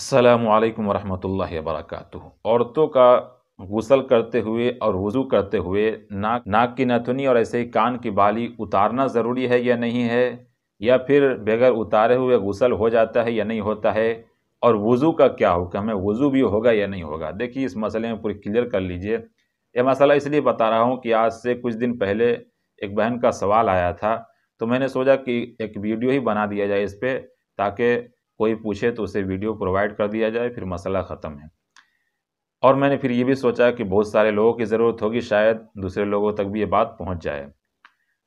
السلام علیکم ورحمۃ اللہ وبرکاتہ۔ عورتوں کا غسل کرتے ہوئے اور وضو کرتے ہوئے ناک کی نتھنی اور ایسے ہی کان کی بالی اتارنا ضروری ہے یا نہیں ہے، یا پھر بغیر اتارے ہوئے غسل ہو جاتا ہے یا نہیں ہوتا ہے، اور وضو کا کیا حکم ہے، وضو بھی ہوگا یا نہیں ہوگا۔ دیکھیے اس مسئلے میں پوری کلیئر کر لیجئے۔ یہ مسئلہ اس لیے بتا رہا ہوں کہ آج سے کچھ دن پہلے ایک بہن کا سوال آیا تھا، تو میں نے سوچا کہ ایک ویڈیو ہی بنا دیا جائے اس پہ، تاکہ کوئی پوچھے تو اسے ویڈیو پرووائڈ کر دیا جائے، پھر مسئلہ ختم ہے۔ اور میں نے پھر یہ بھی سوچا کہ بہت سارے لوگوں کی ضرورت ہوگی، شاید دوسرے لوگوں تک بھی یہ بات پہنچ جائے۔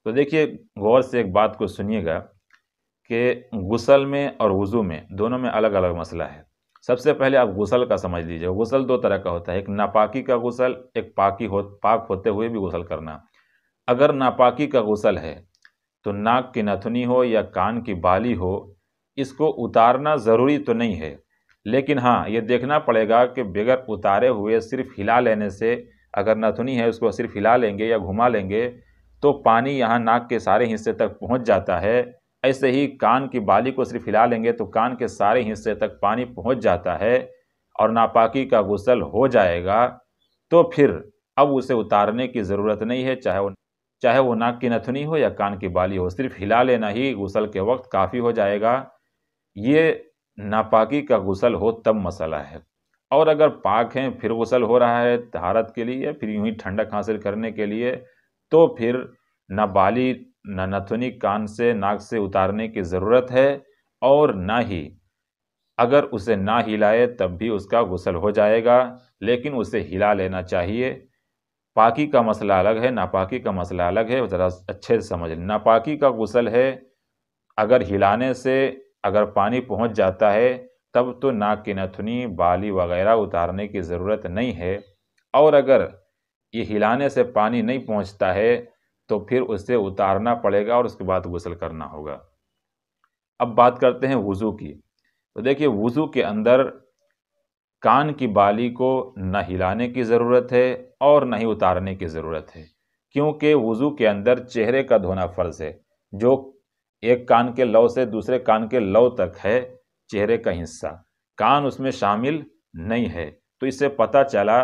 تو دیکھیے غور سے ایک بات کو سنیے گا کہ غسل میں اور وضو میں دونوں میں الگ الگ مسئلہ ہے۔ سب سے پہلے آپ غسل کا سمجھ لیجئے۔ غسل دو طرح کا ہوتا ہے، ایک ناپاکی کا غسل، ایک پاک ہوتے ہوئے بھی غسل کرنا۔ اگر ناپاکی کا غسل ہے تو ناک کی نتھنی ہو یا کان کی بالی ہو، اس کو اتارنا ضروری تو نہیں ہے، لیکن ہاں یہ دیکھنا پڑے گا کہ بغیر اتارے ہوئے صرف ہلا لینے سے، اگر نتھنی ہے اس کو صرف ہلا لیں گے یا گھما لیں گے تو پانی یہاں ناک کے سارے حصے تک پہنچ جاتا ہے۔ ایسے ہی کان کی بالی کو صرف ہلا لیں گے تو کان کے سارے حصے تک پانی پہنچ جاتا ہے اور ناپاکی کا غسل ہو جائے گا۔ تو پھر اب اسے اتارنے کی ضرورت نہیں ہے، چاہے وہ ناک کی نتھنی ہو یا کان کی بالی ہو، صرف ہلا لینا ہی غسل کے وقت کافی ہو جائے گا۔ یہ ناپاکی کا غسل ہو تب مسئلہ ہے۔ اور اگر پاک ہیں پھر غسل ہو رہا ہے طہارت کے لیے، پھر یوں ہی ٹھنڈک حاصل کرنے کے لیے، تو پھر نہ بالی نہ نتھنی کان سے ناک سے اتارنے کی ضرورت ہے، اور نہ ہی اگر اسے نہ ہلائے تب بھی اس کا غسل ہو جائے گا، لیکن اسے ہلا لینا چاہیے۔ پاکی کا مسئلہ الگ ہے، ناپاکی کا مسئلہ الگ ہے، ذرا اچھے سے سمجھ لیں۔ ناپاکی کا غسل ہے اگر ہلانے سے اگر پانی پہنچ جاتا ہے تب تو ناک کی نتھنی بالی وغیرہ اتارنے کی ضرورت نہیں ہے، اور اگر یہ ہلانے سے پانی نہیں پہنچتا ہے تو پھر اسے اتارنا پڑے گا اور اس کے بعد غسل کرنا ہوگا۔ اب بات کرتے ہیں وضو کی۔ تو دیکھیے وضو کے اندر کان کی بالی کو نہ ہلانے کی ضرورت ہے اور نہ ہی اتارنے کی ضرورت ہے، کیونکہ وضو کے اندر چہرے کا دھونا فرض ہے، جو ایک کان کے لو سے دوسرے کان کے لو تک ہے چہرے کا حصہ، کان اس میں شامل نہیں ہے۔ تو اس سے پتہ چلا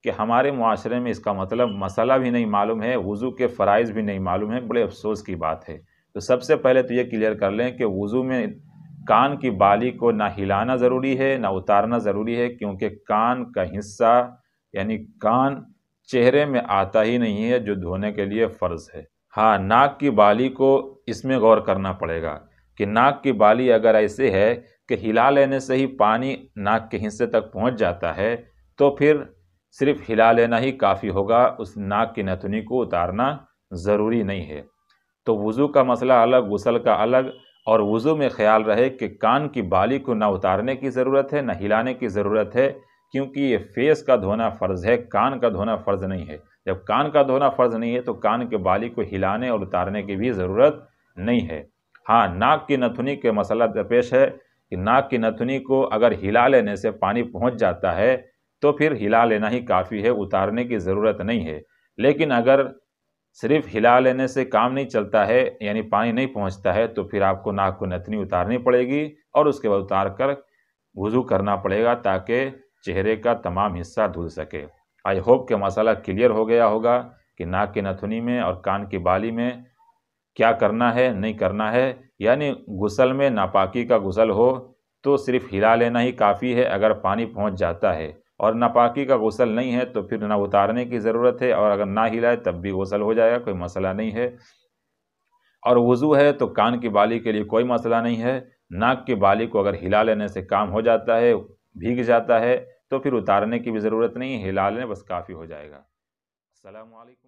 کہ ہمارے معاشرے میں اس کا مطلب مسئلہ بھی نہیں معلوم ہے، وضو کے فرائض بھی نہیں معلوم ہے، بڑے افسوس کی بات ہے۔ تو سب سے پہلے تو یہ کلیئر کر لیں کہ وضو میں کان کی بالی کو نہ ہلانا ضروری ہے نہ اتارنا ضروری ہے، کیونکہ کان کا حصہ یعنی کان چہرے میں آتا ہی نہیں ہے، جو دھونے کے لیے فرض ہے۔ ہاں ناک کی بالی کو اس میں غور کرنا پڑے گا کہ ناک کی بالی اگر ایسے ہے کہ ہلا لینے سے ہی پانی ناک کے حصے تک پہنچ جاتا ہے تو پھر صرف ہلا لینا ہی کافی ہوگا، اس ناک کی نتھنی کو اتارنا ضروری نہیں ہے۔ تو وضو کا مسئلہ الگ، غسل کا الگ، اور وضو میں خیال رہے کہ کان کی بالی کو نہ اتارنے کی ضرورت ہے نہ ہلانے کی ضرورت ہے، کیونکہ یہ فیس کا دھونا فرض ہے، کان کا دھونا فرض نہیں ہے۔ جب کان کا دھونا فرض نہیں ہے تو کان کے بالی کو ہلانے اور اتارنے کی بھی ضرورت نہیں ہے۔ ہاں ناک کی نتھنی کے مسئلہ درپیش ہے کہ ناک کی نتھنی کو اگر ہلا لینے سے پانی پہنچ جاتا ہے تو پھر ہلا لینا ہی کافی ہے، اتارنے کی ضرورت نہیں ہے۔ لیکن اگر صرف ہلا لینے سے کام نہیں چلتا ہے، یعنی پانی نہیں پہنچتا ہے، تو پھر آپ کو ناک کو نتھنی اتارنی پڑے گی اور اس کے بعد اتار کر وضو کرنا پڑے گا تاکہ چہرے کا تمام حصہ دھل سکے۔ آئی ہوپ کہ مسئلہ کلیئر ہو گیا ہوگا کہ ناک کی نتھنی میں اور کان کی بالی میں کیا کرنا ہے نہیں کرنا ہے۔ یعنی غسل میں ناپاکی کا غسل ہو تو صرف ہلا لینا ہی کافی ہے اگر پانی پہنچ جاتا ہے، اور ناپاکی کا غسل نہیں ہے تو پھر نہ اتارنے کی ضرورت ہے، اور اگر نہ ہلائے تب بھی غسل ہو جائے گا، کوئی مسئلہ نہیں ہے۔ اور وضو ہے تو کان کی بالی کے لیے کوئی مسئلہ نہیں ہے، ناک کی بالی کو اگر ہلا لینے سے کام ہو جاتا ہے، بھیگ جاتا ہے، تو پھر اتارنے کی بھی ضرورت نہیں ہے، ہلا لیں بس کافی ہو جائے گا۔ السلام علیکم۔